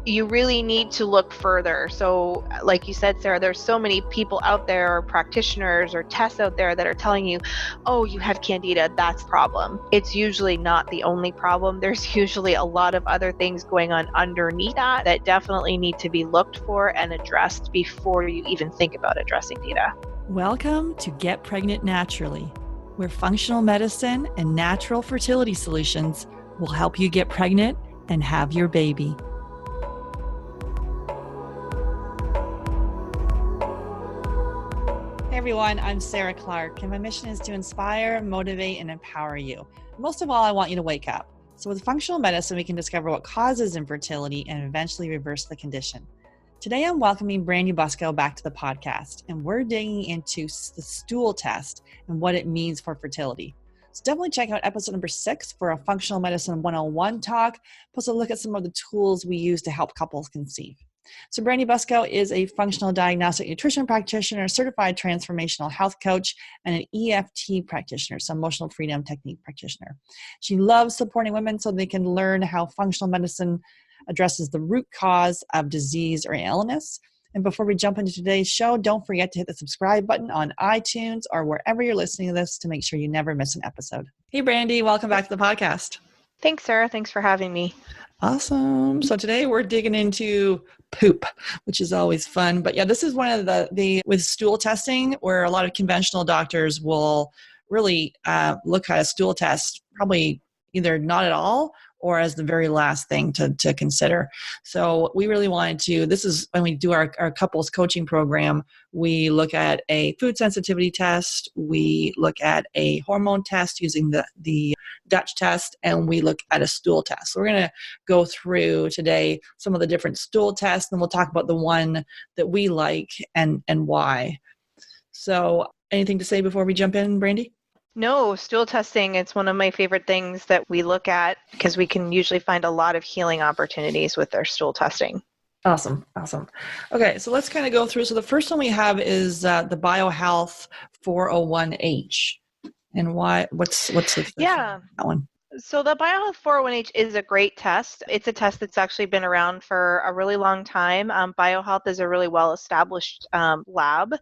you really need to look further. So like you said, Sarah, there's so many people out there, or practitioners or tests out there that are telling you, oh, you have candida, that's the problem. It's usually not the only problem. There's usually a lot of other things going on underneath that definitely need to be looked for and addressed before you even think about addressing candida. Welcome to Get Pregnant Naturally, where functional medicine and natural fertility solutions will help you get pregnant and have your baby. Hey everyone, I'm Sarah Clark, and my mission is to inspire, motivate, and empower you. Most of all, I want you to wake up. So with functional medicine, we can discover what causes infertility and eventually reverse the condition. Today, I'm welcoming Brandy Buskow back to the podcast, and we're digging into the stool test and what it means for fertility. So definitely check out episode number 6 for a functional medicine 101 talk, plus a look at some of the tools we use to help couples conceive. So Brandy Buskow is a functional diagnostic nutrition practitioner, certified transformational health coach, and an EFT practitioner, so emotional freedom technique practitioner. She loves supporting women so they can learn how functional medicine addresses the root cause of disease or illness. And before we jump into today's show, don't forget to hit the subscribe button on iTunes or wherever you're listening to this to make sure you never miss an episode. Hey, Brandy, welcome back to the podcast. Thanks, Sarah. Thanks for having me. Awesome. So today we're digging into poop, which is always fun. But yeah, this is one of the with stool testing, where a lot of conventional doctors will really look at a stool test, probably either not at all or as the very last thing to consider. So we really wanted to, this is when we do our couples coaching program, we look at a food sensitivity test, we look at a hormone test using the Dutch test, and we look at a stool test. So we're going to go through today some of the different stool tests, and we'll talk about the one that we like and why. So anything to say before we jump in, Brandy? No, stool testing, it's one of my favorite things that we look at because we can usually find a lot of healing opportunities with our stool testing. Awesome. Okay, so let's kind of go through. So the first one we have is the BioHealth 401H. And why? What's the that one? So the BioHealth 401H is a great test. It's a test that's actually been around for a really long time. BioHealth is a really well-established lab,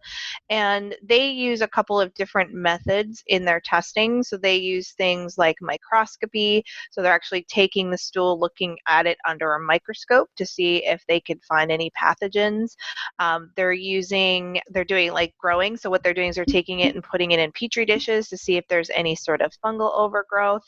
and they use a couple of different methods in their testing. So they use things like microscopy. So they're actually taking the stool, looking at it under a microscope to see if they could find any pathogens. They're doing like growing. So what they're doing is they're taking it and putting it in petri dishes to see if there's any sort of fungal overgrowth.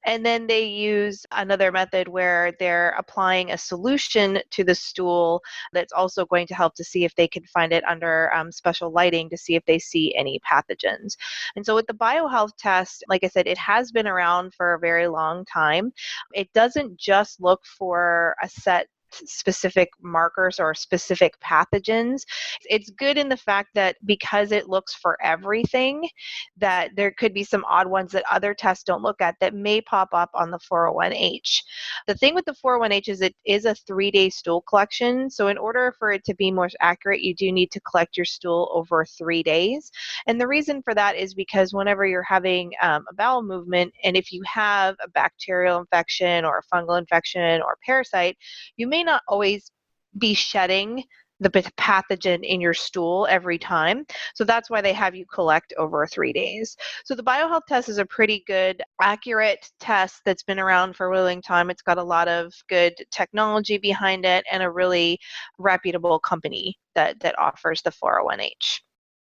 And then they use another method where they're applying a solution to the stool that's also going to help to see if they can find it under special lighting to see if they see any pathogens. And so with the BioHealth test, like I said, it has been around for a very long time. It doesn't just look for a set specific markers or specific pathogens. It's good in the fact that because it looks for everything, that there could be some odd ones that other tests don't look at that may pop up on the 401H. The thing with the 401H is it is a 3-day stool collection. So in order for it to be more accurate, you do need to collect your stool over 3 days. And the reason for that is because whenever you're having a bowel movement, and if you have a bacterial infection or a fungal infection or parasite, you may not always be shedding the pathogen in your stool every time. So that's why they have you collect over 3 days. So the BioHealth test is a pretty good, accurate test that's been around for a really long time. It's got a lot of good technology behind it and a really reputable company that offers the 401H.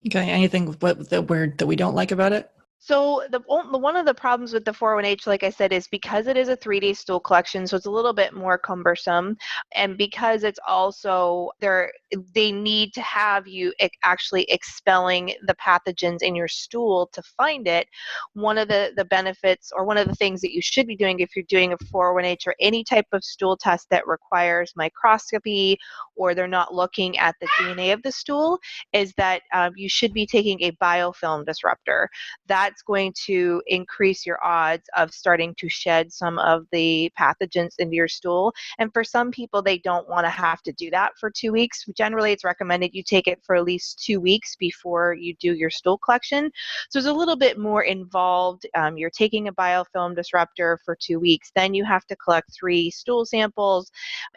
Okay, anything that we don't like about it? So one of the problems with the 401H, like I said, is because it is a 3-day stool collection, so it's a little bit more cumbersome, and because it's also they need to have you actually expelling the pathogens in your stool to find it. One of the benefits, or one of the things that you should be doing if you're doing a 401H or any type of stool test that requires microscopy, or they're not looking at the DNA of the stool, is that you should be taking a biofilm disruptor. That that's going to increase your odds of starting to shed some of the pathogens into your stool. And for some people, they don't want to have to do that for 2 weeks. Generally, it's recommended you take it for at least 2 weeks before you do your stool collection. So it's a little bit more involved. You're taking a biofilm disruptor for 2 weeks. Then you have to collect 3 stool samples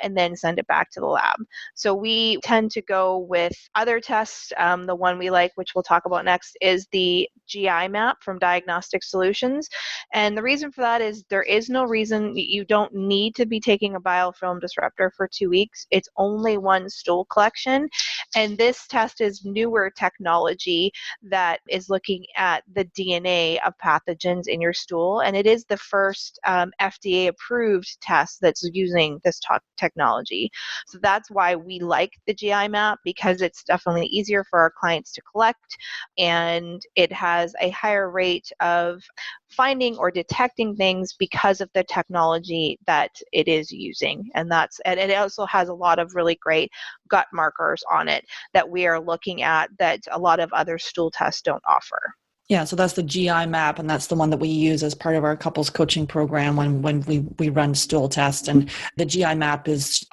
and then send it back to the lab. So we tend to go with other tests. The one we like, which we'll talk about next, is the GI map from Diagnostic Solutions. And the reason for that is there is no reason you don't need to be taking a biofilm disruptor for 2 weeks. It's only one stool collection. And this test is newer technology that is looking at the DNA of pathogens in your stool. And it is the first FDA approved test that's using this technology. So that's why we like the GI map, because it's definitely easier for our clients to collect, and it has a higher rate of finding or detecting things because of the technology that it is using. And it also has a lot of really great gut markers on it that we are looking at that a lot of other stool tests don't offer. Yeah, so that's the GI map, and that's the one that we use as part of our couples coaching program when we run stool test. And the GI map it's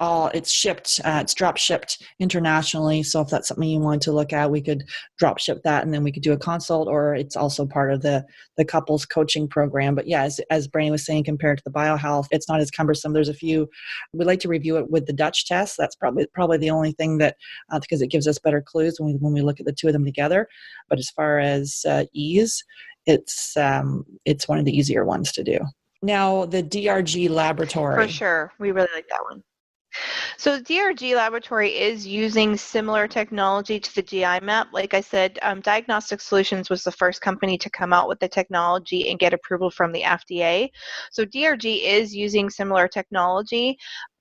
shipped, it's drop shipped internationally. So if that's something you want to look at, we could drop ship that, and then we could do a consult, or it's also part of the couples coaching program. But yeah, as Brandy was saying, compared to the biohealth, it's not as cumbersome. There's a few, we like to review it with the Dutch test. That's probably the only thing that, because it gives us better clues when we look at the two of them together. But as far as ease, it's one of the easier ones to do. Now, the DRG laboratory. For sure. We really like that one. So DRG Laboratory is using similar technology to the GI map. Like I said, Diagnostic Solutions was the first company to come out with the technology and get approval from the FDA. So DRG is using similar technology.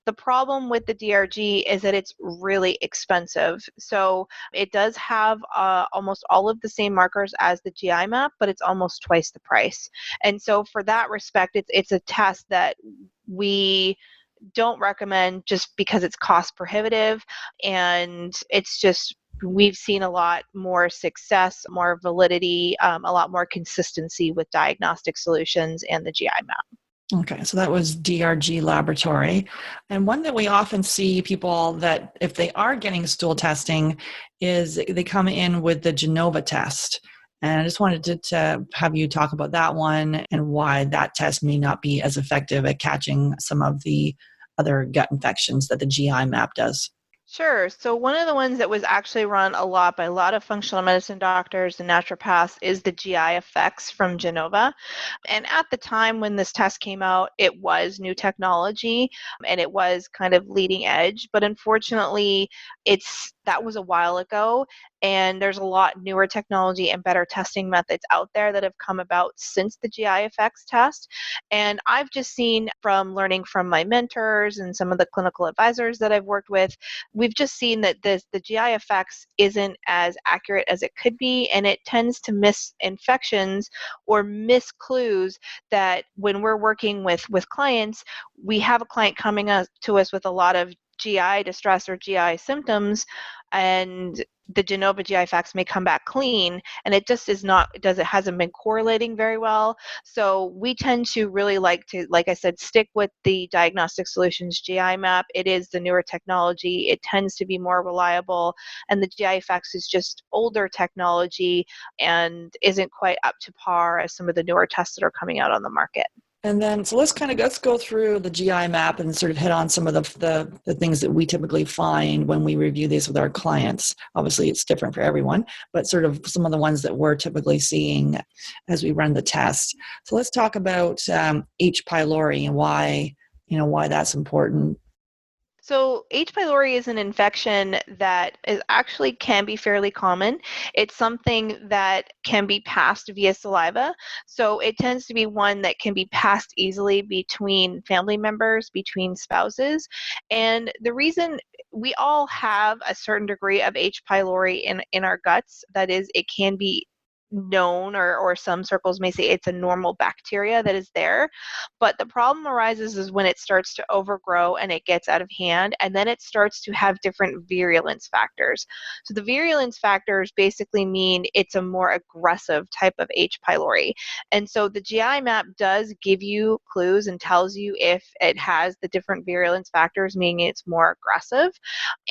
The problem with the DRG is that it's really expensive. So it does have almost all of the same markers as the GI map, but it's almost twice the price. And so for that respect, it's a test that we don't recommend just because it's cost prohibitive, and it's just, we've seen a lot more success, more validity, a lot more consistency with Diagnostic Solutions and the GI map. Okay, so that was DRG laboratory. And one that we often see people that if they are getting stool testing is they come in with the Genova test. And I just wanted to have you talk about that one and why that test may not be as effective at catching some of the other gut infections that the GI map does. Sure. So one of the ones that was actually run a lot by a lot of functional medicine doctors and naturopaths is the GI effects from Genova. And at the time when this test came out, it was new technology and it was kind of leading edge. But unfortunately, that was a while ago, and there's a lot newer technology and better testing methods out there that have come about since the GI effects test. And I've just seen from learning from my mentors and some of the clinical advisors that I've worked with, we've just seen that the GI effects isn't as accurate as it could be, and it tends to miss infections or miss clues that when we're working with clients, we have a client coming to us with a lot of GI distress or GI symptoms, and the Genova GI facts may come back clean, and it just hasn't been correlating very well. So we tend to really like I said, stick with the Diagnostic Solutions GI map. It is the newer technology. It tends to be more reliable, and the GI facts is just older technology and isn't quite up to par as some of the newer tests that are coming out on the market. And then, so let's go through the GI map and sort of hit on some of the things that we typically find when we review these with our clients. Obviously, it's different for everyone, but sort of some of the ones that we're typically seeing as we run the test. So let's talk about H. pylori and why that's important. So H. pylori is an infection that can be fairly common. It's something that can be passed via saliva. So it tends to be one that can be passed easily between family members, between spouses. And the reason, we all have a certain degree of H. pylori in our guts, that is, it can be known, or some circles may say it's a normal bacteria that is there. But the problem arises is when it starts to overgrow and it gets out of hand, and then it starts to have different virulence factors. So the virulence factors basically mean it's a more aggressive type of H. pylori. And so the GI map does give you clues and tells you if it has the different virulence factors, meaning it's more aggressive.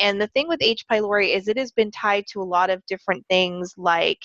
And the thing with H. pylori is it has been tied to a lot of different things like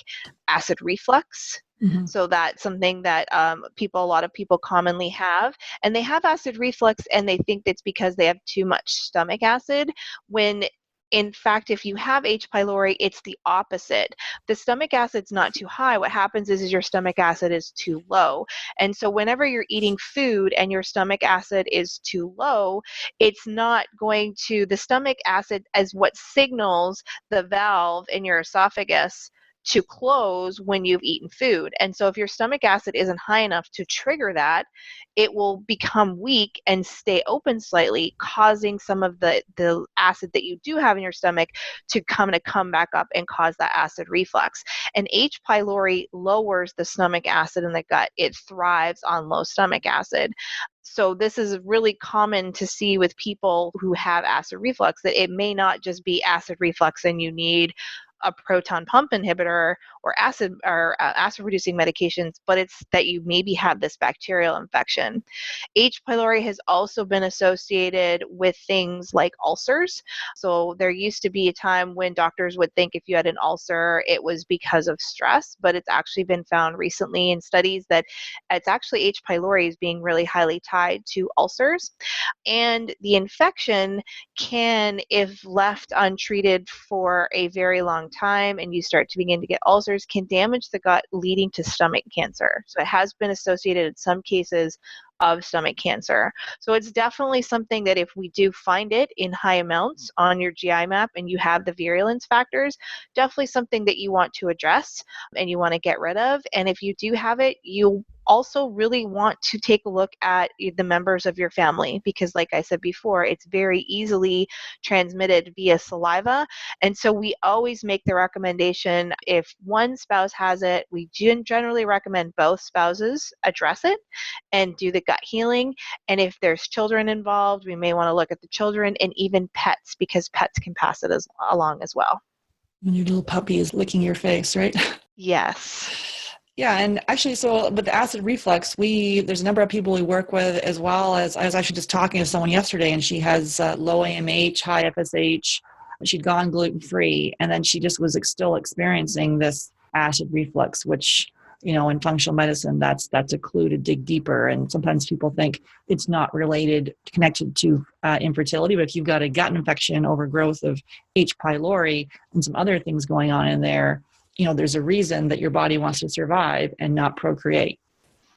acid reflux. Mm-hmm. So that's something that a lot of people commonly have. And they have acid reflux and they think it's because they have too much stomach acid, when in fact, if you have H. pylori, it's the opposite. The stomach acid's not too high. What happens is your stomach acid is too low. And so whenever you're eating food and your stomach acid is too low, it's not going to, the stomach acid as what signals the valve in your esophagus to close when you've eaten food. And so if your stomach acid isn't high enough to trigger that, it will become weak and stay open slightly, causing some of the acid that you do have in your stomach to come back up and cause that acid reflux. And H. pylori lowers the stomach acid in the gut. It thrives on low stomach acid. So this is really common to see with people who have acid reflux, that it may not just be acid reflux and you need a proton pump inhibitor or acid producing medications, but it's that you maybe have this bacterial infection. H. pylori has also been associated with things like ulcers. So there used to be a time when doctors would think if you had an ulcer, it was because of stress, but it's actually been found recently in studies that it's actually H. pylori is being really highly tied to ulcers. And the infection can, if left untreated for a very long time and you start to begin to get ulcers, can damage the gut, leading to stomach cancer. So it has been associated in some cases of stomach cancer. So it's definitely something that if we do find it in high amounts on your GI map and you have the virulence factors, definitely something that you want to address and you want to get rid of. And if you do have it, you also really want to take a look at the members of your family, because like I said before, it's very easily transmitted via saliva. And so we always make the recommendation, if one spouse has it, we generally recommend both spouses address it and do the gut healing. And if there's children involved, we may want to look at the children, and even pets, because pets can pass it along as well. When your little puppy is licking your face, right? Yes. Yeah, and actually, so with the acid reflux, there's a number of people we work with, as well as I was actually just talking to someone yesterday, and she has low AMH, high FSH. She'd gone gluten-free, and then she just was still experiencing this acid reflux, which, in functional medicine, that's a clue to dig deeper. And sometimes people think it's not connected to infertility, but if you've got a gut infection, overgrowth of H. pylori, and some other things going on in there, there's a reason that your body wants to survive and not procreate.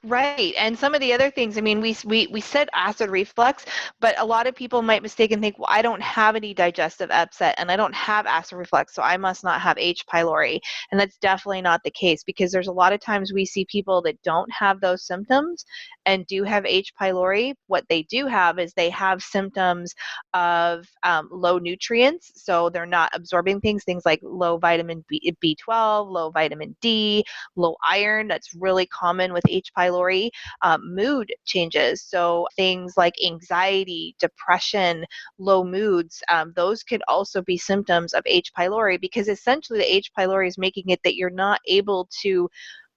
Right. And some of the other things, I mean, we said acid reflux, but a lot of people might mistake and think, well, I don't have any digestive upset and I don't have acid reflux, so I must not have H. pylori. And that's definitely not the case, because there's a lot of times we see people that don't have those symptoms and do have H. pylori. What they do have is they have symptoms of low nutrients. So they're not absorbing things like low vitamin B12, low vitamin D, low iron. That's really common with H. pylori. Mood changes. So things like anxiety, depression, low moods, those could also be symptoms of H. pylori, because essentially the H. pylori is making it that you're not able to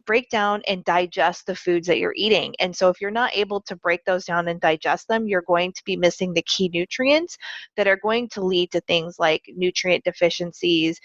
break down and digest the foods that you're eating. And so if you're not able to break those down and digest them, you're going to be missing the key nutrients that are going to lead to things like nutrient deficiencies,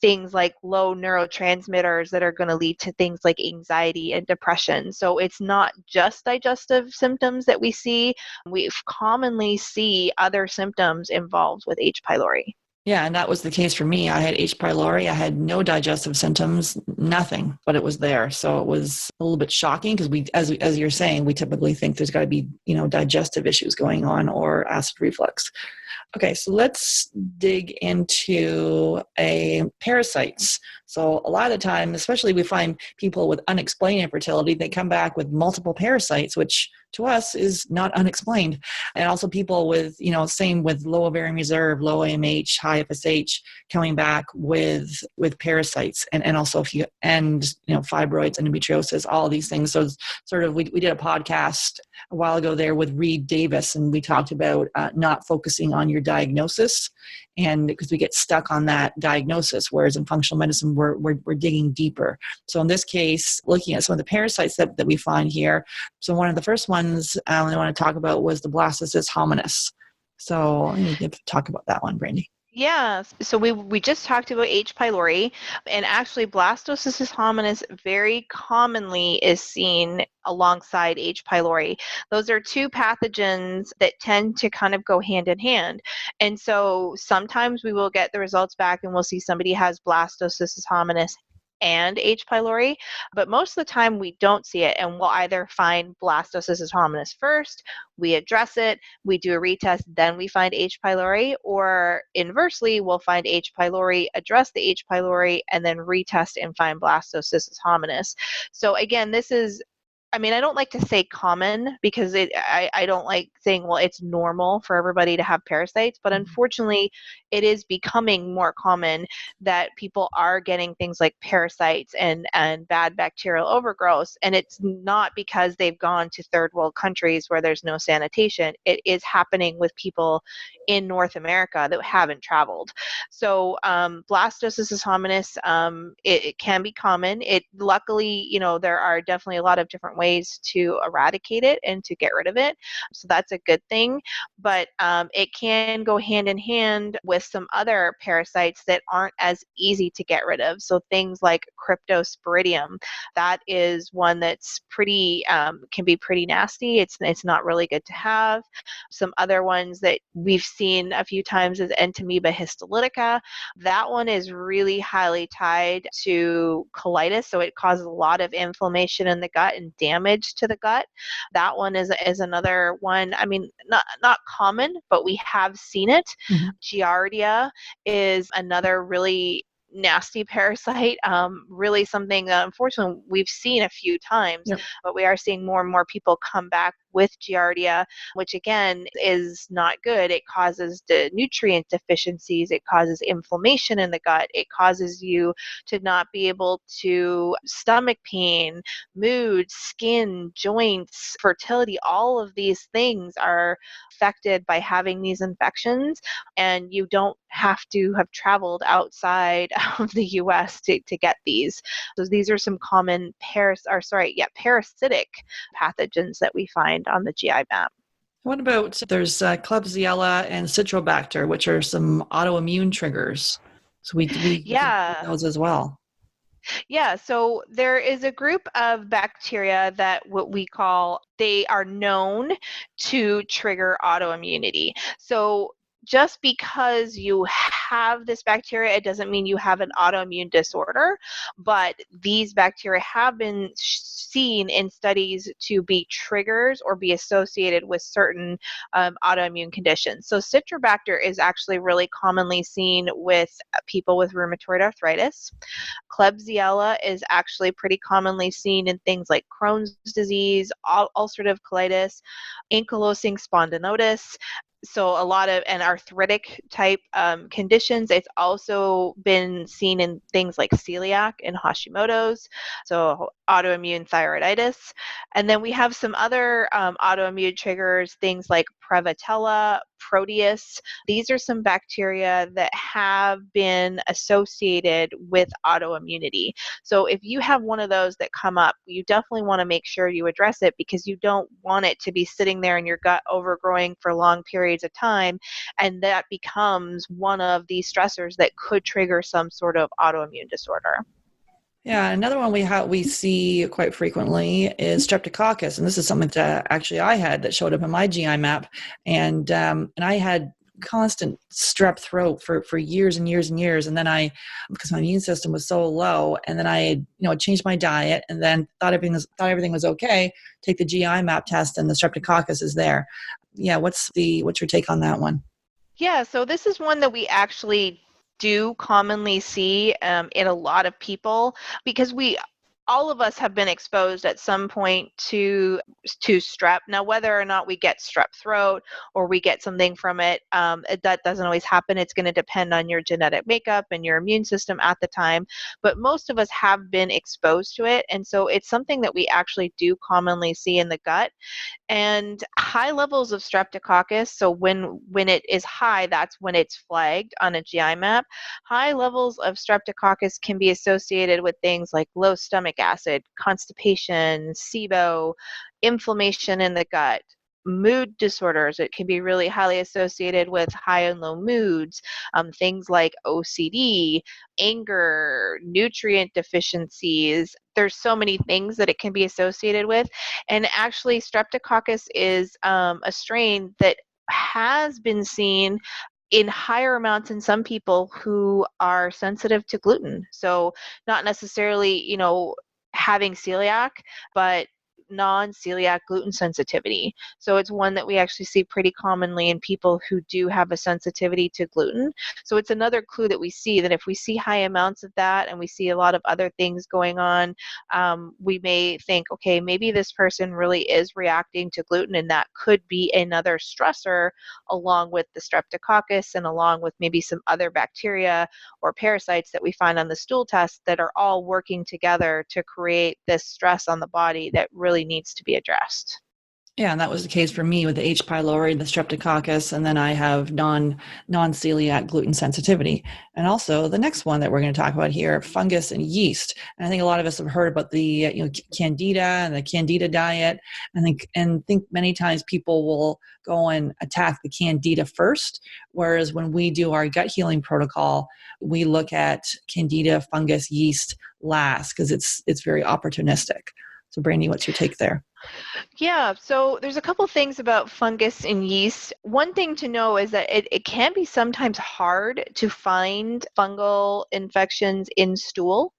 things like low neurotransmitters that are going to lead to things like anxiety and depression. So it's not just digestive symptoms that we see. We commonly see other symptoms involved with H. pylori. Yeah, and that was the case for me. I had H. pylori. I had no digestive symptoms, nothing, but it was there. So it was a little bit shocking, because as you're saying, we typically think there's got to be, digestive issues going on or acid reflux. Okay, so let's dig into parasites. So a lot of the time, especially we find people with unexplained infertility, they come back with multiple parasites, which to us is not unexplained. And also people with, same with low ovarian reserve, low AMH, high FSH coming back with parasites and also if you, fibroids, endometriosis, all these things. So it's sort of, we did a podcast a while ago there with Reed Davis, and we talked about not focusing on your diagnosis, and because we get stuck on that diagnosis, whereas in functional medicine we're digging deeper. So in this case, looking at some of the parasites that we find here, so one of the first ones I want to talk about was the Blastocyst hominis. So you can talk about that one, Brandy. Yeah, so we just talked about H. pylori, and actually Blastocystis hominis very commonly is seen alongside H. pylori. Those are two pathogens that tend to kind of go hand in hand. And so sometimes we will get the results back and we'll see somebody has Blastocystis hominis and H. pylori, but most of the time we don't see it, and we'll either find Blastocystis hominis first, we address it, we do a retest, then we find H. pylori, or inversely, we'll find H. pylori, address the H. pylori, and then retest and find Blastocystis hominis. So again, this is, I don't like to say common because I don't like saying, well, it's normal for everybody to have parasites, but unfortunately it is becoming more common that people are getting things like parasites and bad bacterial overgrowth. And it's not because they've gone to third world countries where there's no sanitation. It is happening with people in North America that haven't traveled. So Blastocystis hominis, it can be common. It luckily, there are definitely a lot of different ways to eradicate it and to get rid of it. So that's a good thing. But it can go hand in hand with some other parasites that aren't as easy to get rid of. So things like Cryptosporidium, that is one that's pretty, can be pretty nasty. It's not really good to have. Some other ones that we've seen a few times is Entamoeba histolytica. That one is really highly tied to colitis, so it causes a lot of inflammation in the gut and damage to the gut. That one is another one. Not common, but we have seen it. Mm-hmm. Giardia is another really nasty parasite, really something that unfortunately we've seen a few times. Yep. But we are seeing more and more people come back with Giardia, which again is not good. It causes the nutrient deficiencies, it causes inflammation in the gut, it causes you to not be able to, stomach pain, mood, skin, joints, fertility, all of these things are affected by having these infections, and you don't have to have traveled outside of the US to get these. So these are some common parasitic pathogens that we find on the GI map. What about, there's Klebsiella and Citrobacter, which are some autoimmune triggers. So we those as well. Yeah, so there is a group of bacteria that what we call, they are known to trigger autoimmunity. So just because you have this bacteria, it doesn't mean you have an autoimmune disorder, but these bacteria have been seen in studies to be triggers or be associated with certain autoimmune conditions. So Citrobacter is actually really commonly seen with people with rheumatoid arthritis. Klebsiella is actually pretty commonly seen in things like Crohn's disease, ulcerative colitis, ankylosing spondylosis. So a lot of arthritic type conditions. It's also been seen in things like celiac and Hashimoto's, so autoimmune thyroiditis. And then we have some other autoimmune triggers, things like Prevotella, Proteus. These are some bacteria that have been associated with autoimmunity. So if you have one of those that come up, you definitely want to make sure you address it, because you don't want it to be sitting there in your gut overgrowing for long periods of time, and that becomes one of these stressors that could trigger some sort of autoimmune disorder. Yeah, another one we see quite frequently is Streptococcus, and this is something that actually I had that showed up in my GI map, and I had constant strep throat for years and years and years, and then because my immune system was so low, and then I changed my diet, and then thought everything was okay. Take the GI map test, and the Streptococcus is there. Yeah, what's your take on that one? Yeah, so this is one that we actually do commonly see in a lot of people, because we all of us have been exposed at some point to strep. Now, whether or not we get strep throat or we get something from it, that doesn't always happen. It's going to depend on your genetic makeup and your immune system at the time. But most of us have been exposed to it. And so it's something that we actually do commonly see in the gut. And high levels of streptococcus, so when it is high, that's when it's flagged on a GI map. High levels of streptococcus can be associated with things like low stomach acid, constipation, SIBO, inflammation in the gut, mood disorders. It can be really highly associated with high and low moods, things like OCD, anger, nutrient deficiencies. There's so many things that it can be associated with. And actually, streptococcus is a strain that has been seen in higher amounts in some people who are sensitive to gluten. So not necessarily, having celiac, but non-celiac gluten sensitivity. So it's one that we actually see pretty commonly in people who do have a sensitivity to gluten. So it's another clue that we see that if we see high amounts of that and we see a lot of other things going on, we may think, okay, maybe this person really is reacting to gluten, and that could be another stressor along with the streptococcus and along with maybe some other bacteria or parasites that we find on the stool test that are all working together to create this stress on the body that really needs to be addressed. Yeah, and that was the case for me with the H. pylori, the streptococcus, and then I have non-celiac gluten sensitivity. And also the next one that we're going to talk about here, fungus and yeast. And I think a lot of us have heard about the candida and the candida diet. I think many times people will go and attack the candida first, whereas when we do our gut healing protocol, we look at candida, fungus, yeast last because it's very opportunistic. So Brandy, what's your take there? Yeah, so there's a couple things about fungus and yeast. One thing to know is that it can be sometimes hard to find fungal infections in stool.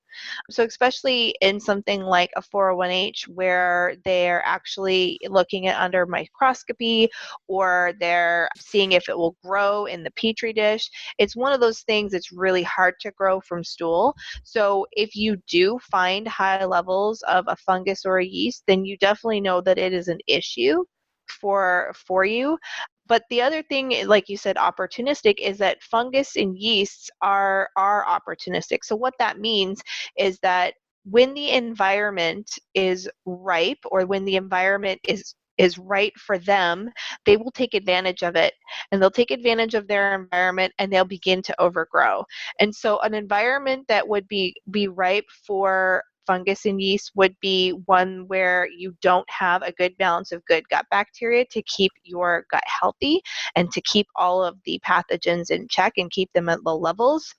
So especially in something like a 401H where they're actually looking at under microscopy or they're seeing if it will grow in the petri dish, it's one of those things that's really hard to grow from stool. So if you do find high levels of a fungus or a yeast, then you definitely know that it is an issue for you. But the other thing, like you said, opportunistic, is that fungus and yeasts are opportunistic. So what that means is that when the environment is ripe or when the environment is right for them, they will take advantage of it, and they'll take advantage of their environment and they'll begin to overgrow. And so an environment that would be ripe for fungus and yeast would be one where you don't have a good balance of good gut bacteria to keep your gut healthy and to keep all of the pathogens in check and keep them at low levels.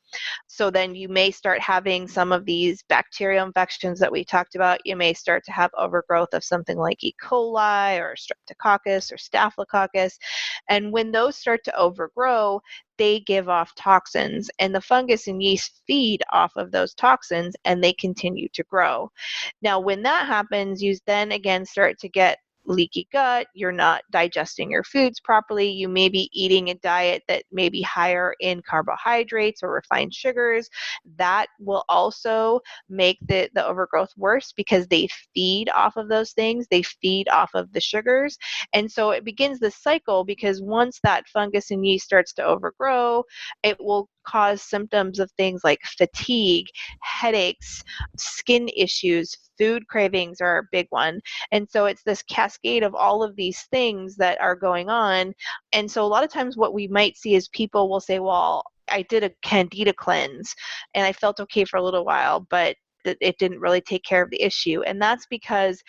So then you may start having some of these bacterial infections that we talked about. You may start to have overgrowth of something like E. coli or streptococcus or staphylococcus. And when those start to overgrow, they give off toxins, and the fungus and yeast feed off of those toxins and they continue to grow. Now, when that happens, you then again start to get leaky gut, you're not digesting your foods properly, you may be eating a diet that may be higher in carbohydrates or refined sugars. That will also make the overgrowth worse because they feed off of those things, they feed off of the sugars. And so it begins this cycle because once that fungus and yeast starts to overgrow, it will cause symptoms of things like fatigue, headaches, skin issues, food cravings are a big one. And so it's this cascade of all of these things that are going on. And so a lot of times what we might see is people will say, well, I did a candida cleanse and I felt okay for a little while, but it didn't really take care of the issue. And that's because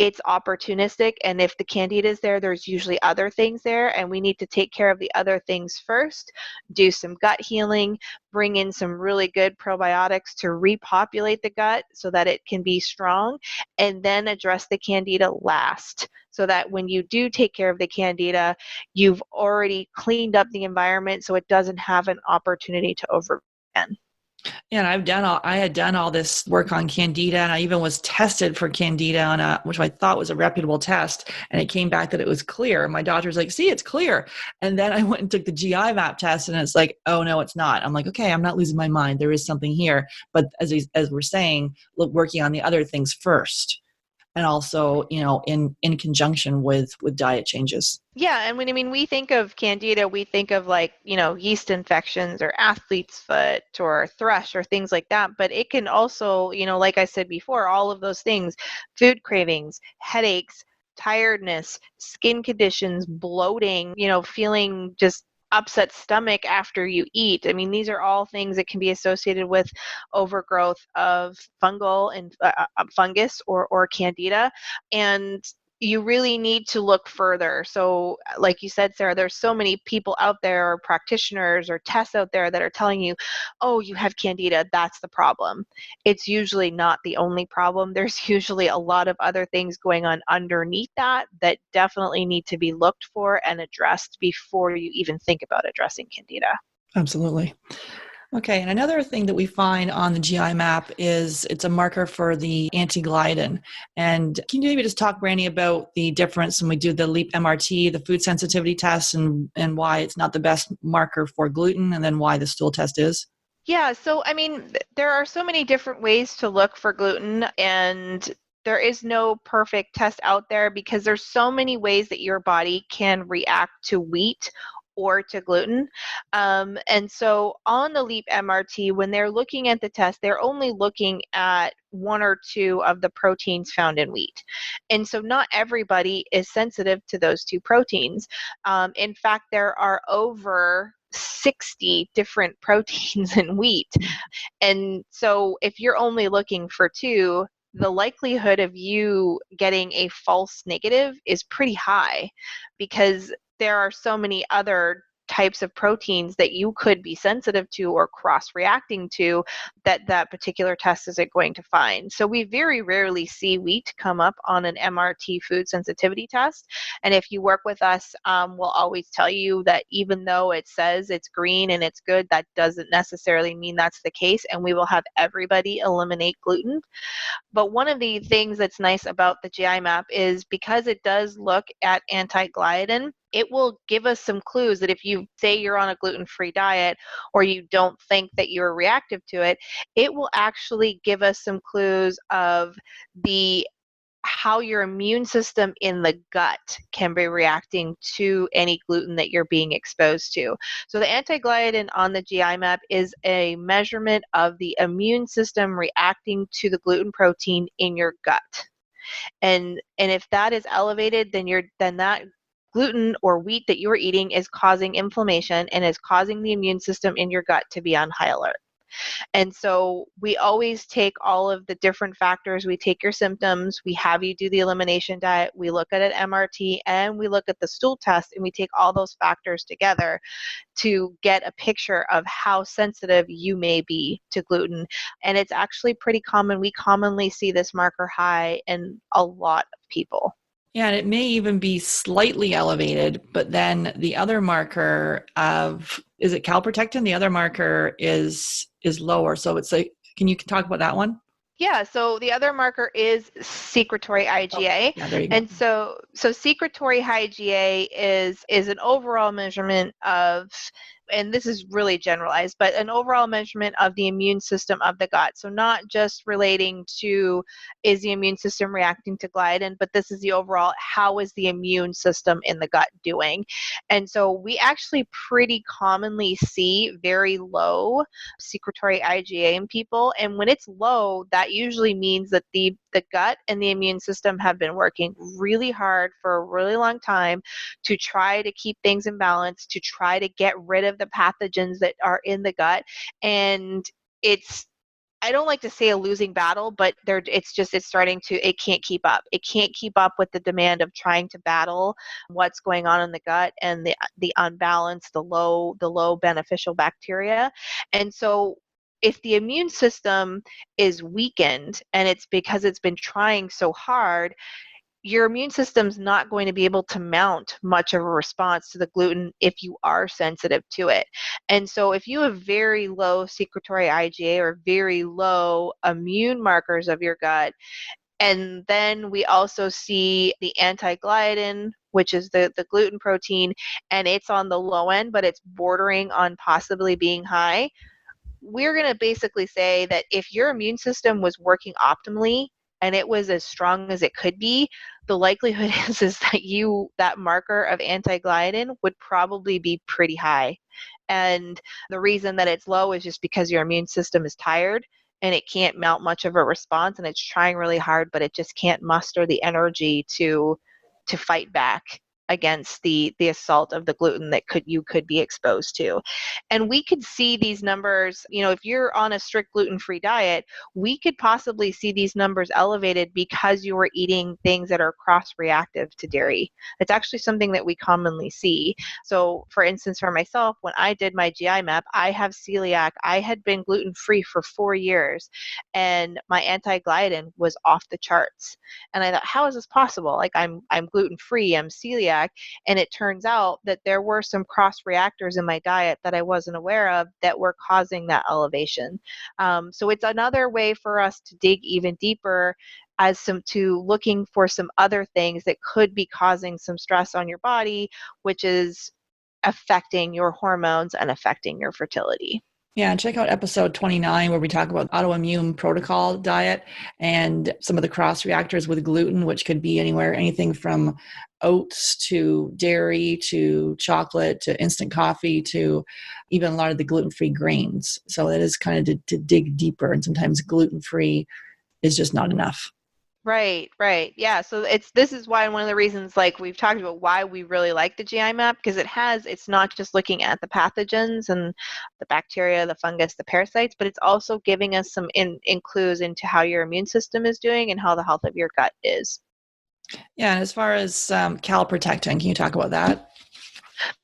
it's opportunistic, and if the candida is there, there's usually other things there, and we need to take care of the other things first, do some gut healing, bring in some really good probiotics to repopulate the gut so that it can be strong, and then address the candida last, so that when you do take care of the candida, you've already cleaned up the environment so it doesn't have an opportunity to overgrow again. Yeah, and I had done all this work on Candida, and I even was tested for Candida on which I thought was a reputable test, and it came back that it was clear. My doctor's like, "See, it's clear." And then I went and took the GI map test, and it's like, "Oh no, it's not." I'm like, "Okay, I'm not losing my mind. There is something here." But as we're saying, look, working on the other things first, and also, in conjunction with diet changes. Yeah, and when we think of candida, we think of like, yeast infections or athlete's foot or thrush or things like that. But it can also, like I said before, all of those things, food cravings, headaches, tiredness, skin conditions, bloating, feeling just upset stomach after you eat. These are all things that can be associated with overgrowth of fungal and fungus or candida. And you really need to look further. So like you said, Sarah, there's so many people out there, or practitioners or tests out there that are telling you, oh, you have candida, that's the problem. It's usually not the only problem. There's usually a lot of other things going on underneath that definitely need to be looked for and addressed before you even think about addressing candida. Absolutely. Okay, and another thing that we find on the GI map is it's a marker for the anti-gliadin. And can you maybe just talk, Brandy, about the difference when we do the LEAP MRT, the food sensitivity test, and why it's not the best marker for gluten, and then why the stool test is? Yeah, so there are so many different ways to look for gluten, and there is no perfect test out there because there's so many ways that your body can react to wheat or to gluten. And so on the LEAP MRT, when they're looking at the test, they're only looking at one or two of the proteins found in wheat. And so not everybody is sensitive to those two proteins. In fact, there are over 60 different proteins in wheat. And so if you're only looking for two, the likelihood of you getting a false negative is pretty high because there are so many other types of proteins that you could be sensitive to or cross-reacting to that particular test isn't going to find. So we very rarely see wheat come up on an MRT food sensitivity test. And if you work with us, we'll always tell you that even though it says it's green and it's good, that doesn't necessarily mean that's the case. And we will have everybody eliminate gluten. But one of the things that's nice about the GI map is because it does look at anti-gliadin, it will give us some clues that if you say you're on a gluten-free diet or you don't think that you're reactive to it, it will actually give us some clues of how your immune system in the gut can be reacting to any gluten that you're being exposed to. So the anti-gliadin on the GI map is a measurement of the immune system reacting to the gluten protein in your gut. And if that is elevated, then that gluten or wheat that you're eating is causing inflammation and is causing the immune system in your gut to be on high alert. And so we always take all of the different factors. We take your symptoms, we have you do the elimination diet, we look at an MRT, and we look at the stool test, and we take all those factors together to get a picture of how sensitive you may be to gluten. And it's actually pretty common. We commonly see this marker high in a lot of people. Yeah, and it may even be slightly elevated, but then the other marker is it calprotectin? The other marker is lower. So it's like, can you talk about that one? Yeah, so the other marker is secretory IgA. Yeah, there you go. And so secretory IgA is an overall measurement of, and this is really generalized, but an overall measurement of the immune system of the gut. So not just relating to is the immune system reacting to gliadin, but this is the overall, how is the immune system in the gut doing? And so we actually pretty commonly see very low secretory IgA in people. And when it's low, that usually means that the gut and the immune system have been working really hard for a really long time to try to keep things in balance, to try to get rid of the pathogens that are in the gut. And it's, I don't like to say a losing battle, but it's starting to, it can't keep up. It can't keep up with the demand of trying to battle what's going on in the gut and the unbalance, the low beneficial bacteria. And so if the immune system is weakened and it's because it's been trying so hard, your immune system's not going to be able to mount much of a response to the gluten if you are sensitive to it. And so if you have very low secretory IgA or very low immune markers of your gut, and then we also see the anti-gliadin, which is the gluten protein, and it's on the low end, but it's bordering on possibly being high. We're going to basically say that if your immune system was working optimally and it was as strong as it could be, the likelihood is that that marker of anti-gliadin would probably be pretty high. And the reason that it's low is just because your immune system is tired and it can't mount much of a response, and it's trying really hard, but it just can't muster the energy to fight back against the assault of the gluten that you could be exposed to. And we could see these numbers, if you're on a strict gluten-free diet, we could possibly see these numbers elevated because you were eating things that are cross-reactive to dairy. It's actually something that we commonly see. So for instance, for myself, when I did my GI map, I have celiac. I had been gluten-free for 4 years, and my anti-gliadin was off the charts. And I thought, how is this possible? Like, I'm gluten-free, I'm celiac. And it turns out that there were some cross reactors in my diet that I wasn't aware of that were causing that elevation. So it's another way for us to dig even deeper to looking for some other things that could be causing some stress on your body, which is affecting your hormones and affecting your fertility. Yeah, and check out episode 29 where we talk about autoimmune protocol diet and some of the cross reactors with gluten, which could be anything from oats to dairy to chocolate to instant coffee to even a lot of the gluten-free grains. So it is kind of to dig deeper, and sometimes gluten-free is just not enough. Right. Yeah. So this is why one of the reasons, like we've talked about, why we really like the GI map, because it's not just looking at the pathogens and the bacteria, the fungus, the parasites, but it's also giving us some clues into how your immune system is doing and how the health of your gut is. Yeah. And as far as calprotectin, can you talk about that?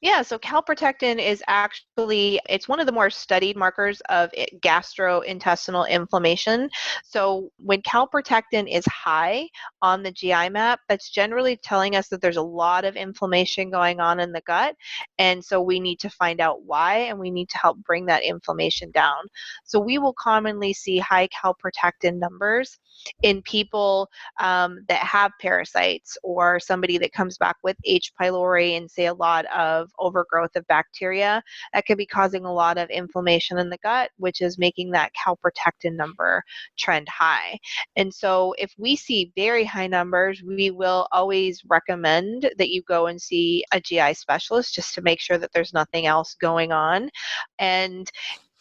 Yeah, so calprotectin is it's one of the more studied markers of gastrointestinal inflammation. So when calprotectin is high on the GI map, that's generally telling us that there's a lot of inflammation going on in the gut. And so we need to find out why, and we need to help bring that inflammation down. So we will commonly see high calprotectin numbers in people that have parasites, or somebody that comes back with H. pylori and say a lot of overgrowth of bacteria that could be causing a lot of inflammation in the gut, which is making that calprotectin number trend high. And so if we see very high numbers, we will always recommend that you go and see a GI specialist just to make sure that there's nothing else going on. And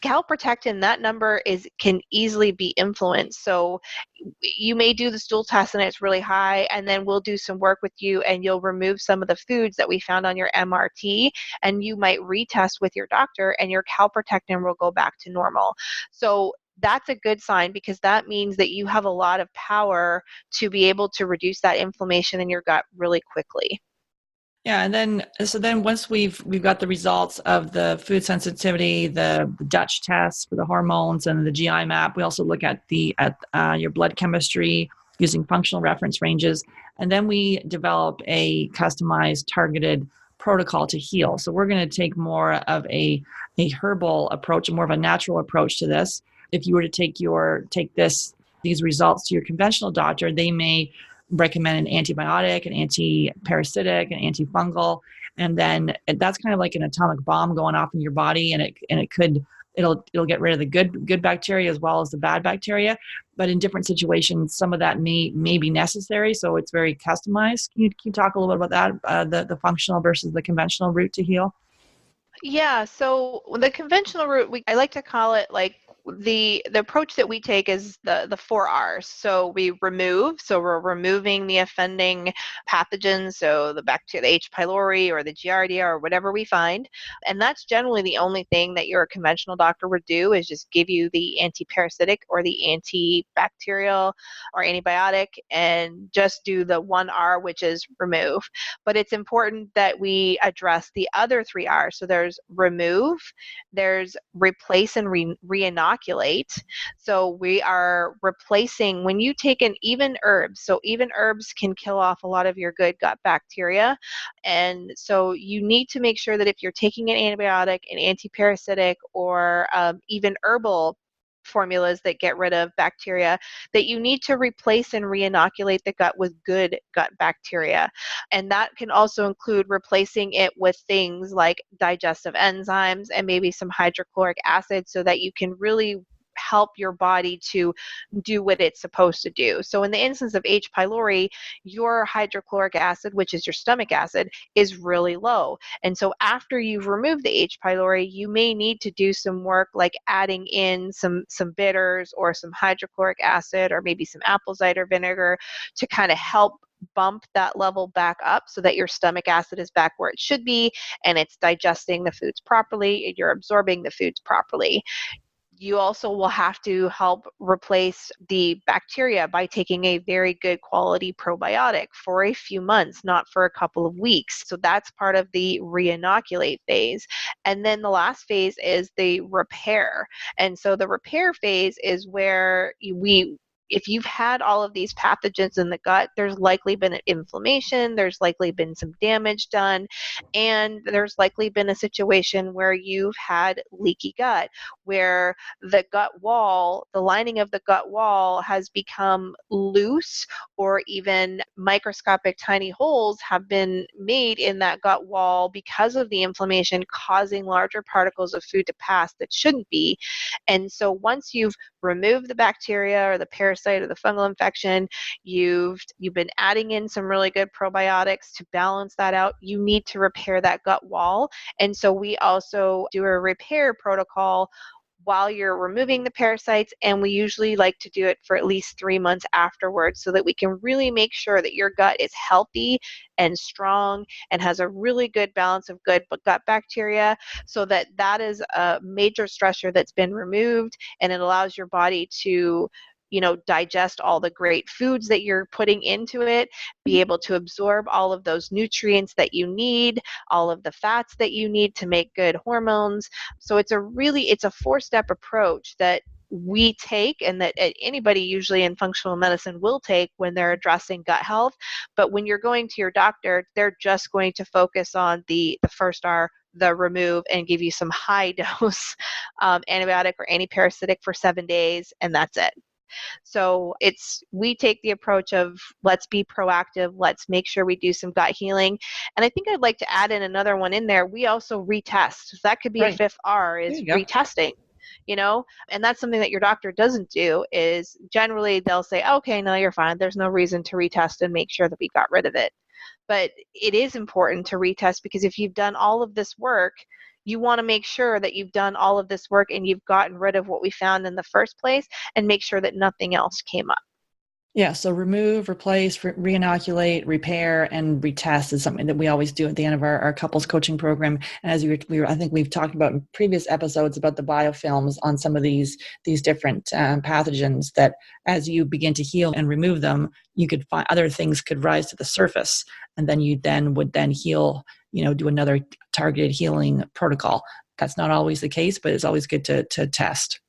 calprotectin, that number can easily be influenced. So you may do the stool test and it's really high, and then we'll do some work with you and you'll remove some of the foods that we found on your MRT, and you might retest with your doctor and your calprotectin will go back to normal. So that's a good sign, because that means that you have a lot of power to be able to reduce that inflammation in your gut really quickly. Yeah, and then once we've got the results of the food sensitivity, the Dutch test for the hormones, and the GI map, we also look at your blood chemistry using functional reference ranges, and then we develop a customized, targeted protocol to heal. So we're going to take more of a herbal approach, more of a natural approach to this. If you were to take these results to your conventional doctor, they may recommend an antibiotic, an anti-parasitic, an antifungal, and then that's kind of like an atomic bomb going off in your body, and it'll get rid of the good bacteria as well as the bad bacteria. But in different situations, some of that may be necessary, so it's very customized. Can you talk a little bit about that, the functional versus the conventional route to heal? Yeah, so the conventional route, I like to call it like the approach that we take is the 4 R's. So we're removing the offending pathogens, so the bacteria, the H. pylori or the Giardia or whatever we find. And that's generally the only thing that your conventional doctor would do, is just give you the antiparasitic or the antibacterial or antibiotic, and just do the 1 R, which is remove. But it's important that we address the other 3 R's. So there's remove, there's replace and re-inoculate, reinoculate. So we are replacing, when you take in even herbs, so even herbs can kill off a lot of your good gut bacteria. And so you need to make sure that if you're taking an antibiotic, an antiparasitic, or even herbal formulas that get rid of bacteria, that you need to replace and reinoculate the gut with good gut bacteria. And that can also include replacing it with things like digestive enzymes and maybe some hydrochloric acid, so that you can really help your body to do what it's supposed to do. So in the instance of H. pylori, your hydrochloric acid, which is your stomach acid, is really low. And so after you've removed the H. pylori, you may need to do some work like adding in some bitters or some hydrochloric acid or maybe some apple cider vinegar to kind of help bump that level back up so that your stomach acid is back where it should be and it's digesting the foods properly and you're absorbing the foods properly. You also will have to help replace the bacteria by taking a very good quality probiotic for a few months, not for a couple of weeks. So that's part of the reinoculate phase. And then the last phase is the repair. And so the repair phase is where if you've had all of these pathogens in the gut, there's likely been an inflammation, there's likely been some damage done, and there's likely been a situation where you've had leaky gut, where the gut wall, the lining of the gut wall has become loose, or even microscopic tiny holes have been made in that gut wall because of the inflammation, causing larger particles of food to pass that shouldn't be. And so once you've removed the bacteria or the parasite or the fungal infection, you've been adding in some really good probiotics to balance that out, you need to repair that gut wall. And so we also do a repair protocol while you're removing the parasites, and we usually like to do it for at least 3 months afterwards, so that we can really make sure that your gut is healthy and strong and has a really good balance of good gut bacteria, so that that is a major stressor that's been removed, and it allows your body to digest all the great foods that you're putting into it, be able to absorb all of those nutrients that you need, all of the fats that you need to make good hormones. So it's a 4-step approach that we take, and that anybody usually in functional medicine will take when they're addressing gut health. But when you're going to your doctor, they're just going to focus on the first R, the remove, and give you some high dose antibiotic or antiparasitic for 7 days, and that's it. So we take the approach of, let's be proactive, let's make sure we do some gut healing. And I think I'd like to add in another one in there. We also retest. So that could be a 5th R, is retesting. And that's something that your doctor doesn't do. Is generally they'll say, okay, no, you're fine, there's no reason to retest, and make sure that we got rid of it. But it is important to retest, because if you've done all of this work, you want to make sure that you've done all of this work and you've gotten rid of what we found in the first place, and make sure that nothing else came up. Yeah, so remove, replace, reinoculate, repair, and retest is something that we always do at the end of our couples coaching program. And as I think we've talked about in previous episodes about the biofilms on some of these different pathogens, that as you begin to heal and remove them, you could find other things could rise to the surface, and then you would heal, do another targeted healing protocol. That's not always the case, but it's always good to test.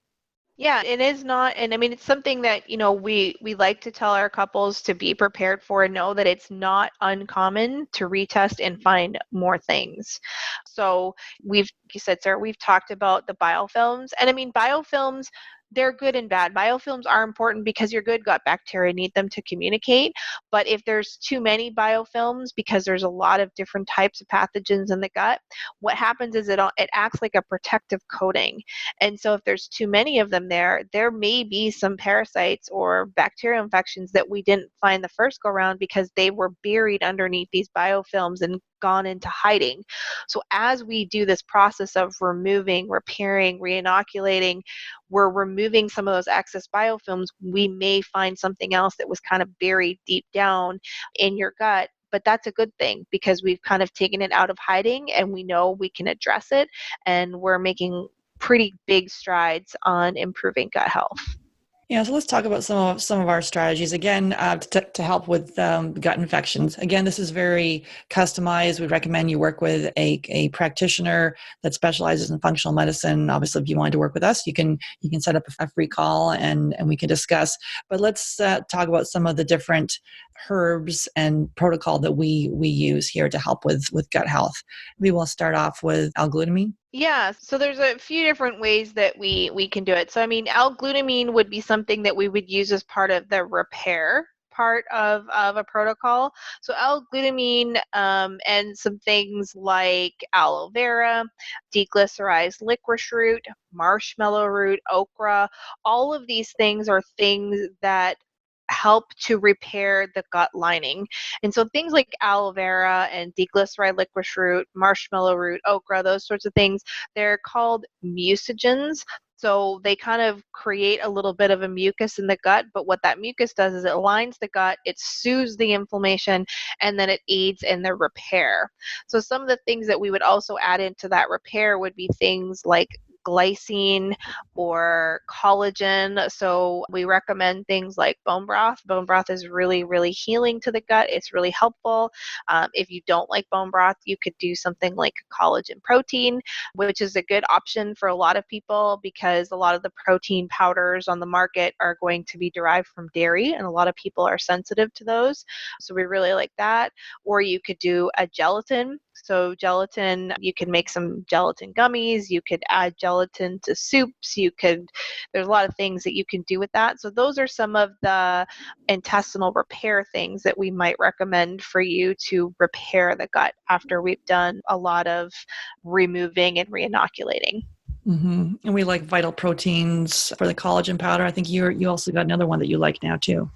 Yeah, it is not, and I mean, it's something that, we like to tell our couples to be prepared for, and know that it's not uncommon to retest and find more things. So you said, Sarah, we've talked about the biofilms, and I mean, biofilms, they're good and bad. Biofilms are important because your good gut bacteria need them to communicate. But if there's too many biofilms, because there's a lot of different types of pathogens in the gut, what happens is it acts like a protective coating. And so if there's too many of them there may be some parasites or bacterial infections that we didn't find the first go around, because they were buried underneath these biofilms and gone into hiding. So as we do this process of removing, repairing, reinoculating, we're removing some of those excess biofilms. We may find something else that was kind of buried deep down in your gut. But that's a good thing, because we've kind of taken it out of hiding, and we know we can address it, and we're making pretty big strides on improving gut health. Yeah, so let's talk about some of our strategies again to help with gut infections. Again, this is very customized. We recommend you work with a practitioner that specializes in functional medicine. Obviously, if you wanted to work with us, you can set up a free call and we can discuss. But let's talk about some of the different herbs and protocol that we use here to help with gut health. Maybe we'll start off with L-glutamine. Yeah, so there's a few different ways that we can do it. So I mean, L-glutamine would be something that we would use as part of the repair part of a protocol. So L-glutamine and some things like aloe vera, deglycerized licorice root, marshmallow root, okra, all of these things are things that help to repair the gut lining. And so things like aloe vera and deglyceride licorice root, marshmallow root, okra, those sorts of things, they're called mucigens. So they kind of create a little bit of a mucus in the gut, but what that mucus does is it lines the gut, it soothes the inflammation, and then it aids in the repair. So some of the things that we would also add into that repair would be things like glycine or collagen. So we recommend things like bone broth. Bone broth is really, really healing to the gut. It's really helpful. If you don't like bone broth, you could do something like collagen protein, which is a good option for a lot of people because a lot of the protein powders on the market are going to be derived from dairy, and a lot of people are sensitive to those. So we really like that. Or you could do a gelatin. So gelatin, you can make some gelatin gummies, you could add gelatin to soups, there's a lot of things that you can do with that. So those are some of the intestinal repair things that we might recommend for you to repair the gut after we've done a lot of removing and reinoculating. Mm-hmm. And we like vital proteins for the collagen powder. I think you also got another one that you like now too.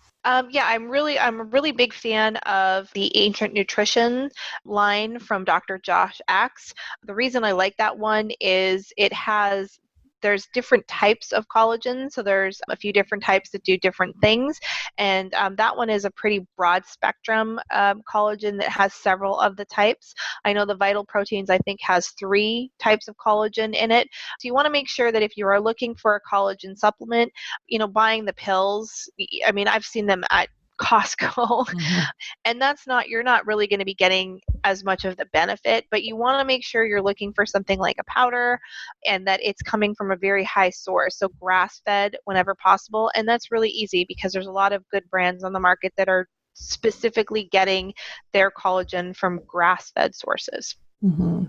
Yeah, I'm a really big fan of the Ancient Nutrition line from Dr. Josh Axe. The reason I like that one is there's different types of collagen, so there's a few different types that do different things, and that one is a pretty broad spectrum collagen that has several of the types. I know the Vital Proteins, I think, has 3 types of collagen in it, so you want to make sure that if you are looking for a collagen supplement, buying the pills, I mean, I've seen them at Costco, Mm-hmm. and you're not really going to be getting as much of the benefit, but you want to make sure you're looking for something like a powder and that it's coming from a very high source, so grass fed whenever possible. And that's really easy because there's a lot of good brands on the market that are specifically getting their collagen from grass fed sources. Mm-hmm.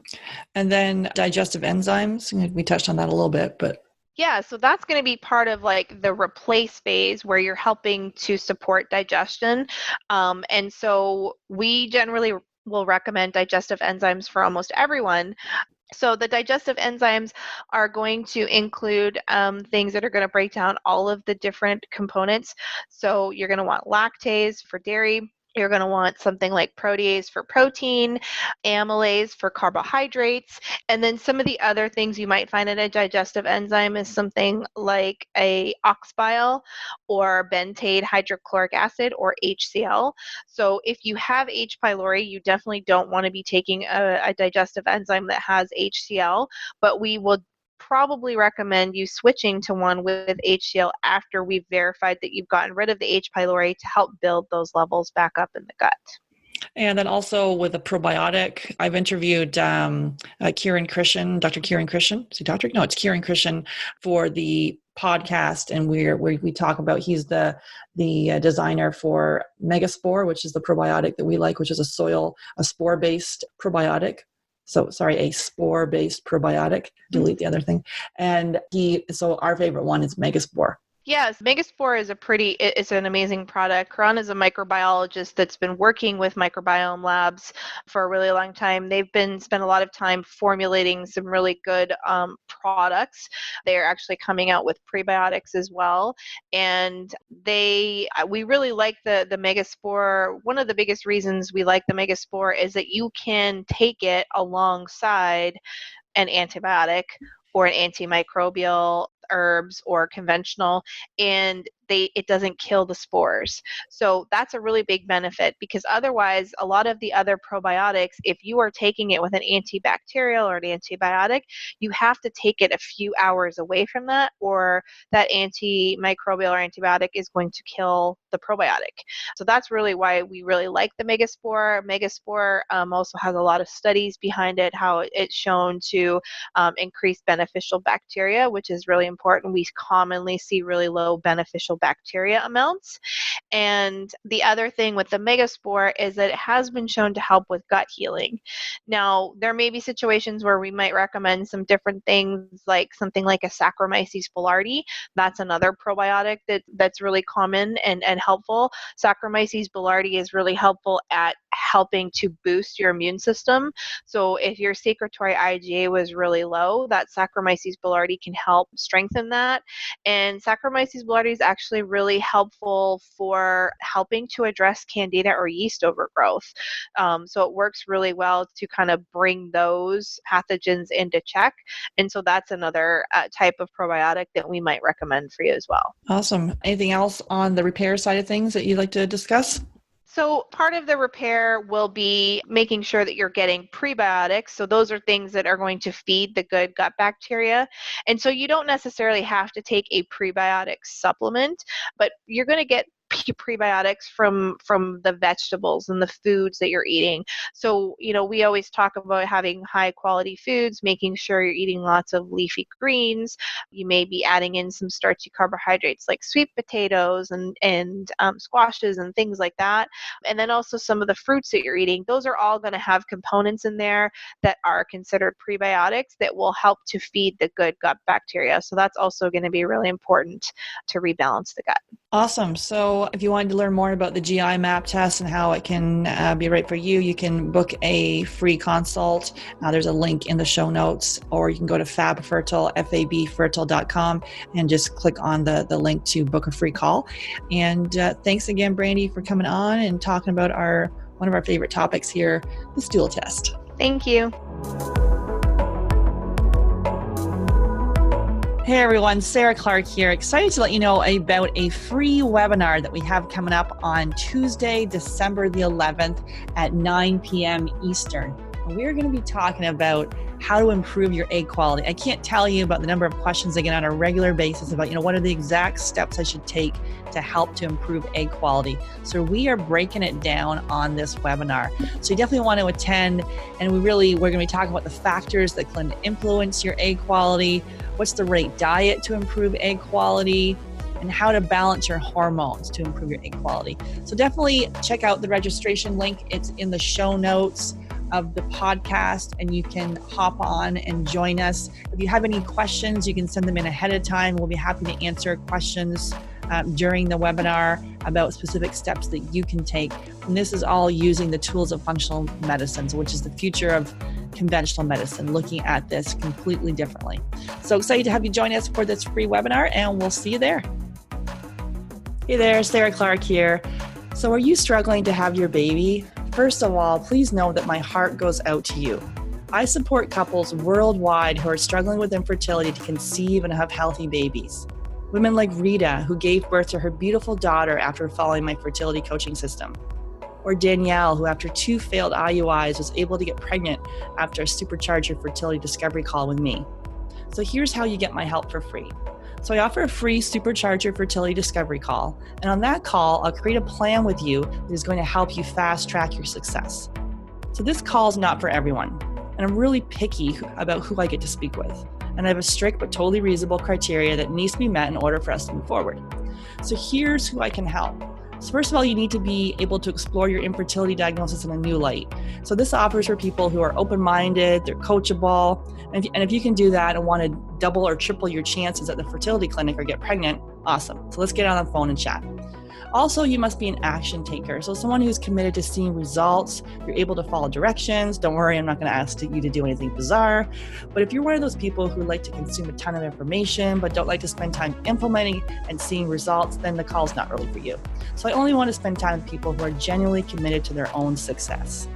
And then digestive enzymes. We touched on that a little bit, but Yeah, so that's going to be part of like the replace phase where you're helping to support digestion. And so we generally will recommend digestive enzymes for almost everyone. So the digestive enzymes are going to include things that are going to break down all of the different components. So you're going to want lactase for dairy. You're going to want something like protease for protein, amylase for carbohydrates, and then some of the other things you might find in a digestive enzyme is something like a ox bile or bentade hydrochloric acid or HCl. So if you have H. pylori, you definitely don't want to be taking a digestive enzyme that has HCl, but we will probably recommend you switching to one with HCl after we've verified that you've gotten rid of the H. pylori to help build those levels back up in the gut. and then also with a probiotic, I've interviewed Kieran Christian, Dr. Kieran Christian. Is he doctor? No, it's Kieran Christian for the podcast, and we talk about he's the designer for Megaspore, which is the probiotic that we like, which is a spore based probiotic. So sorry, a spore based probiotic. Delete the other thing. And so our favorite one is Megaspore. Yes, Megaspore it's an amazing product. Karan is a microbiologist that's been working with microbiome labs for a really long time. They've spent a lot of time formulating some really good products. They're actually coming out with prebiotics as well. And we really like the Megaspore. One of the biggest reasons we like the Megaspore is that you can take it alongside an antibiotic or an antimicrobial herbs or conventional, and it doesn't kill the spores. So that's a really big benefit, because otherwise a lot of the other probiotics, if you are taking it with an antibacterial or an antibiotic, you have to take it a few hours away from that, or that antimicrobial or antibiotic is going to kill the probiotic. So that's really why we really like the Megaspore. Megaspore also has a lot of studies behind it, how it's shown to increase beneficial bacteria, which is really important. We commonly see really low beneficial bacteria amounts. And the other thing with the Megaspore is that it has been shown to help with gut healing. Now, there may be situations where we might recommend some different things, like something like a Saccharomyces boulardii. That's another probiotic that's really common and helpful. Saccharomyces boulardii is really helpful at helping to boost your immune system. So if your secretory IgA was really low, that Saccharomyces boulardii can help strengthen that. And Saccharomyces boulardii is actually really helpful for helping to address candida or yeast overgrowth. So it works really well to kind of bring those pathogens into check. And so that's another type of probiotic that we might recommend for you as well. Awesome. Anything else on the repair side of things that you'd like to discuss? So part of the repair will be making sure that you're getting prebiotics. So those are things that are going to feed the good gut bacteria. And so you don't necessarily have to take a prebiotic supplement, but you're going to get prebiotics from the vegetables and the foods that you're eating. So, we always talk about having high quality foods, making sure you're eating lots of leafy greens. You may be adding in some starchy carbohydrates like sweet potatoes and squashes and things like that. And then also some of the fruits that you're eating, those are all going to have components in there that are considered prebiotics that will help to feed the good gut bacteria. So that's also going to be really important to rebalance the gut. Awesome. So if you wanted to learn more about the GI map test and how it can be right for you, you can book a free consult. There's a link in the show notes, or you can go to Fab Fertile, fabfertile.com, and just click on the link to book a free call. And thanks again, Brandy, for coming on and talking about one of our favorite topics here, the stool test. Thank you. Hey everyone, Sarah Clark here. Excited to let you know about a free webinar that we have coming up on Tuesday, December the 11th at 9 p.m. Eastern. And we're going to be talking about how to improve your egg quality. I can't tell you about the number of questions I get on a regular basis about, what are the exact steps I should take to help to improve egg quality. So we are breaking it down on this webinar. So you definitely want to attend. And we're going to be talking about the factors that can influence your egg quality, what's the right diet to improve egg quality, and how to balance your hormones to improve your egg quality. So definitely check out the registration link. It's in the show notes of the podcast, and you can hop on and join us. If you have any questions, you can send them in ahead of time. We'll be happy to answer questions during the webinar about specific steps that you can take. And this is all using the tools of functional medicine, which is the future of conventional medicine, looking at this completely differently. So excited to have you join us for this free webinar, and we'll see you there. Hey there, Sarah Clark here. So are you struggling to have your baby? First of all, please know that my heart goes out to you. I support couples worldwide who are struggling with infertility to conceive and have healthy babies. Women like Rita, who gave birth to her beautiful daughter after following my fertility coaching system. Or Danielle, who after 2 failed IUIs was able to get pregnant after a supercharged her fertility discovery call with me. So here's how you get my help for free. So I offer a free Supercharger Fertility Discovery call, and on that call, I'll create a plan with you that is going to help you fast track your success. So this call is not for everyone, and I'm really picky about who I get to speak with, and I have a strict but totally reasonable criteria that needs to be met in order for us to move forward. So here's who I can help. So first of all, you need to be able to explore your infertility diagnosis in a new light. So this offers for people who are open-minded, they're coachable, and if you can do that and want to double or triple your chances at the fertility clinic or get pregnant, awesome. So let's get on the phone and chat. Also, you must be an action taker. So someone who's committed to seeing results, you're able to follow directions. Don't worry, I'm not going to ask you to do anything bizarre. But if you're one of those people who like to consume a ton of information, but don't like to spend time implementing and seeing results, then the call's not really for you. So I only want to spend time with people who are genuinely committed to their own success.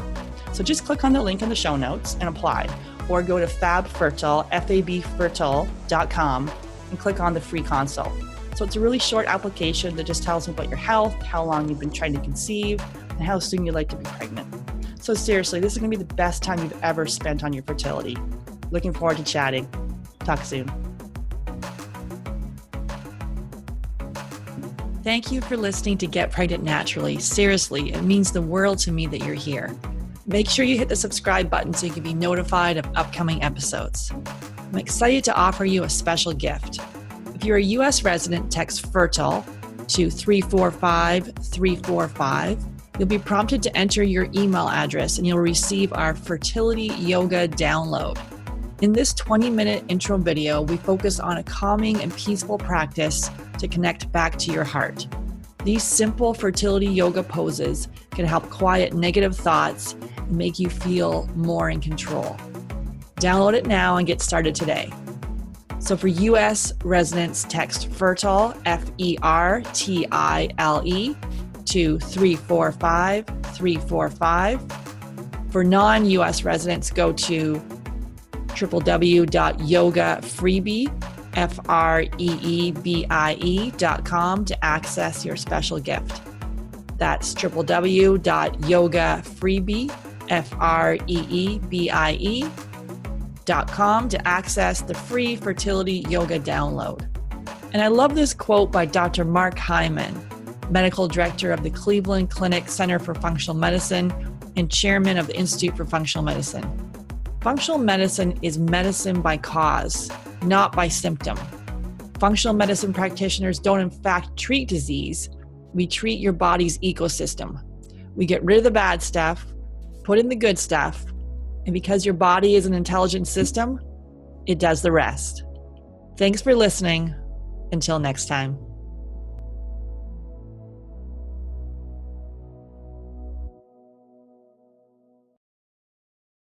So just click on the link in the show notes and apply, or go to Fab Fertile, fabfertile.com, and click on the free consult. So it's a really short application that just tells me about your health, how long you've been trying to conceive, and how soon you'd like to be pregnant. So seriously, this is going to be the best time you've ever spent on your fertility. Looking forward to chatting. Talk soon. Thank you for listening to Get Pregnant Naturally. Seriously, it means the world to me that you're here. Make sure you hit the subscribe button so you can be notified of upcoming episodes. I'm excited to offer you a special gift. If you're a U.S. resident, text FERTILE to 345-345. You'll be prompted to enter your email address and you'll receive our Fertility Yoga download. In this 20-minute intro video, we focus on a calming and peaceful practice to connect back to your heart. These simple fertility yoga poses can help quiet negative thoughts and make you feel more in control. Download it now and get started today. So for U.S. residents, text FERTILE, FERTILE, to 345-345. For non-U.S. residents, go to www.yogafreebie.com to access your special gift. That's www.yogafreebie.com to access the free fertility yoga download. And I love this quote by Dr. Mark Hyman, Medical Director of the Cleveland Clinic Center for Functional Medicine and Chairman of the Institute for Functional Medicine. Functional medicine is medicine by cause, not by symptom. Functional medicine practitioners don't in fact treat disease. We treat your body's ecosystem. We get rid of the bad stuff, put in the good stuff, and because your body is an intelligent system, it does the rest. Thanks for listening. Until next time.